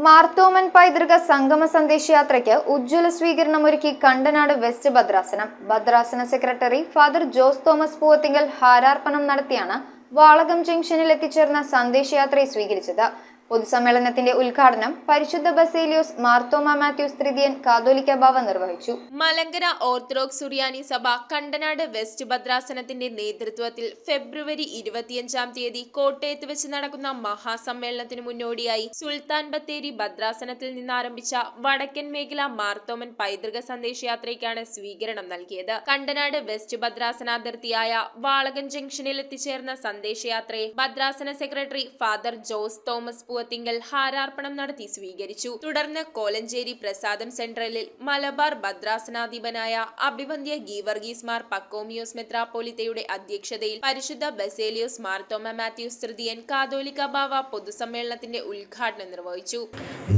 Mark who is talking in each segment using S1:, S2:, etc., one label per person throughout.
S1: മാർത്തോമൻ പൈതൃക സംഗമ സന്ദേശയാത്രയ്ക്ക് ഉജ്ജ്വല സ്വീകരണമൊരുക്കി കണ്ടനാട് വെസ്റ്റ് ഭദ്രാസനം. ഭദ്രാസന secretary father Jose Thomas Poovathinkal ഹാരാർപ്പണം നടത്തിയാണ് വാളകം ജംഗ്ഷനിൽ എത്തിച്ചേർന്ന സന്ദേശയാത്രയെ സ്വീകരിച്ചത്. പൊതുസമ്മേളനത്തിന്റെ ഉദ്ഘാടനം പരിശുദ്ധ ബസേലിയോസ് മാർത്തോമ മാത്യൂസ് തൃതീയൻ കാതോലിക്ക ബാവ നിർവഹിച്ചു.
S2: മലങ്കര ഓർത്തഡോക്സ് സുറിയാനി സഭ കണ്ടനാട് വെസ്റ്റ് ഭദ്രാസനത്തിന്റെ നേതൃത്വത്തിൽ ഫെബ്രുവരി 25-ാം തീയതി കോട്ടയത്ത് വെച്ച് നടക്കുന്ന മഹാസമ്മേളനത്തിന് മുന്നോടിയായി സുൽത്താൻ ബത്തേരി ഭദ്രാസനത്തിൽ നിന്നാരംഭിച്ച വടക്കൻ മേഖല മാർത്തോമൻ പൈതൃക സന്ദേശയാത്രയ്ക്കാണ് സ്വീകരണം നൽകിയത്. കണ്ടനാട് വെസ്റ്റ് ഭദ്രാസനാതിർത്തിയായ വാളകം ജംഗ്ഷനിൽ എത്തിച്ചേർന്ന സന്ദേശയാത്രയെ ഭദ്രാസന secretary father Jose Thomas Poovathinkal ഹാരാർപ്പണം നടത്തി സ്വീകരിച്ചു. തുടർന്ന് കോലഞ്ചേരി പ്രസാദം സെൻട്രലിൽ മലബാർ ഭദ്രാസനാധിപനായ അഭിവന്ദ്യ ഗീവർഗീസ് മാർ പക്കോമിയോസ് മെത്രാപ്പോലിത്തയുടെ അധ്യക്ഷതയിൽ പരിശുദ്ധ ബസേലിയോസ് മാർത്തോമ മാത്യൂസ് തൃതീയൻ കാതോലിക്ക ബാവ പൊതുസമ്മേളനത്തിന്റെ ഉദ്ഘാടനം നിർവഹിച്ചു.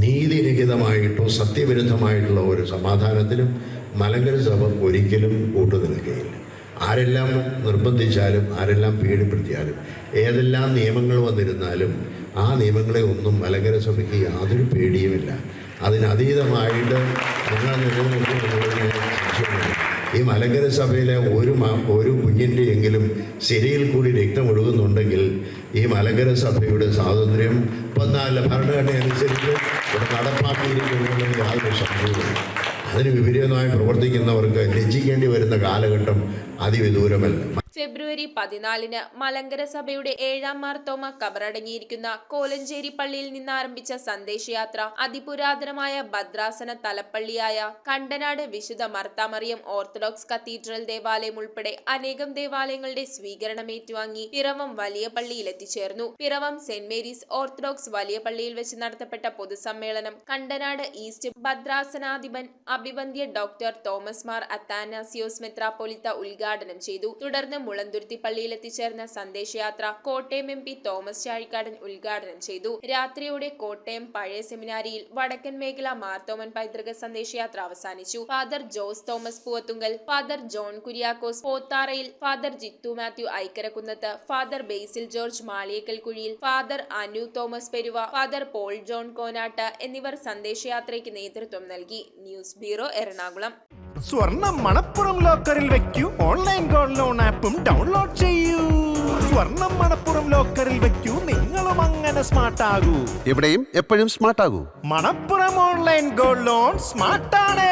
S3: നീതിരഹിതമായിട്ടോ സത്യവിരുദ്ധമായിട്ടുള്ള ഒരു സമാധാനത്തിനും മലങ്കര സഭ ഒരിക്കലും കൂട്ടുനിൽക്കുകയില്ല. ആരെല്ലാം നിർബന്ധിച്ചാലും ആരെല്ലാം പീഡിപ്പെടുത്തിയാലും ഏതെല്ലാം നിയമങ്ങൾ വന്നിരുന്നാലും ആ നിയമങ്ങളെ ഒന്നും മലങ്കര സഭയ്ക്ക് യാതൊരു പേടിയുമില്ല. അതിനതീതമായിട്ട് നിങ്ങൾ നിലനിൽക്കുന്നുള്ളതിന് സംശയമില്ല. ഈ മലങ്കര സഭയിലെ ഒരു കുഞ്ഞിൻ്റെ എങ്കിലും ശരിയിൽ കൂടി രക്തം ഒഴുകുന്നുണ്ടെങ്കിൽ ഈ മലങ്കര സഭയുടെ സ്വാതന്ത്ര്യം 14 ഭരണഘടന അനുസരിച്ച് ഇവിടെ നടപ്പാക്കിയിരിക്കുന്നതിൽ യാതൊരു സംശയവുമില്ല. അതിന് വിപരീതമായി പ്രവർത്തിക്കുന്നവർക്ക് ലജ്ജിക്കേണ്ടി വരുന്ന കാലഘട്ടം അതിവിദൂരമല്ല.
S2: ഫെബ്രുവരി 14-ന് മലങ്കര സഭയുടെ 7-ാം മാർത്തോമ കബറടങ്ങിയിരിക്കുന്ന കോലഞ്ചേരി പള്ളിയിൽ നിന്നാരംഭിച്ച സന്ദേശയാത്ര അതിപുരാതനമായ ഭദ്രാസന തലപ്പള്ളിയായ കണ്ടനാട് വിശുദ്ധ മർത്താമറിയം ഓർത്തഡോക്സ് കത്തീഡ്രൽ ദേവാലയം ഉൾപ്പെടെ അനേകം ദേവാലയങ്ങളുടെ സ്വീകരണം ഏറ്റുവാങ്ങി പിറവം വലിയ പള്ളിയിൽ എത്തിച്ചേർന്നു. പിറവം സെന്റ് മേരീസ് ഓർത്തഡോക്സ് വലിയ പള്ളിയിൽ വെച്ച് നടത്തപ്പെട്ട പൊതുസമ്മേളനം കണ്ടനാട് ഈസ്റ്റ് ഭദ്രാസനാധിപൻ അഭിവന്ദ്യ ഡോക്ടർ തോമസ് മാർ അത്താനാസിയോസ് മെത്രാപ്പോലിത്ത ഉദ്ഘാടനം ചെയ്തു. തുടർന്ന് മുളന്തുരുത്തി പള്ളിയിൽ എത്തിച്ചേർന്ന സന്ദേശയാത്ര കോട്ടയം MP തോമസ് ചാഴിക്കാടൻ ഉദ്ഘാടനം ചെയ്തു. രാത്രിയോടെ കോട്ടയം പഴയ സെമിനാരിയിൽ വടക്കൻ മേഖല മാർത്തോമൻ പൈതൃക സന്ദേശയാത്ര അവസാനിച്ചു. Father Jose Thomas Poovathunkal, father John Kuriakose Potharayil, father Jithu Mathew Aikkarakunnath, father Basil George Maliyekkal Kuzhiyil, father Anu Thomas Peruva, father Paul John Konatt എന്നിവർ സന്ദേശയാത്രയ്ക്ക് നേതൃത്വം നൽകി. News bureau, Ernakulam.
S4: സ്വർണം മണപ്പുറം ലോക്കറിൽ വെക്കൂ. ഓൺലൈൻ ഗോൾഡ് ലോൺ ആപ്പും ഡൗൺലോഡ് ചെയ്യൂ. സ്വർണം മണപ്പുറം ലോക്കറിൽ വെക്കൂ. നിങ്ങളും അങ്ങനെ സ്മാർട്ട് ആകൂ.
S5: എവിടെയും എപ്പോഴും സ്മാർട്ട് ആകൂ.
S4: Manappuram online gold loan സ്മാർട്ടാണ്.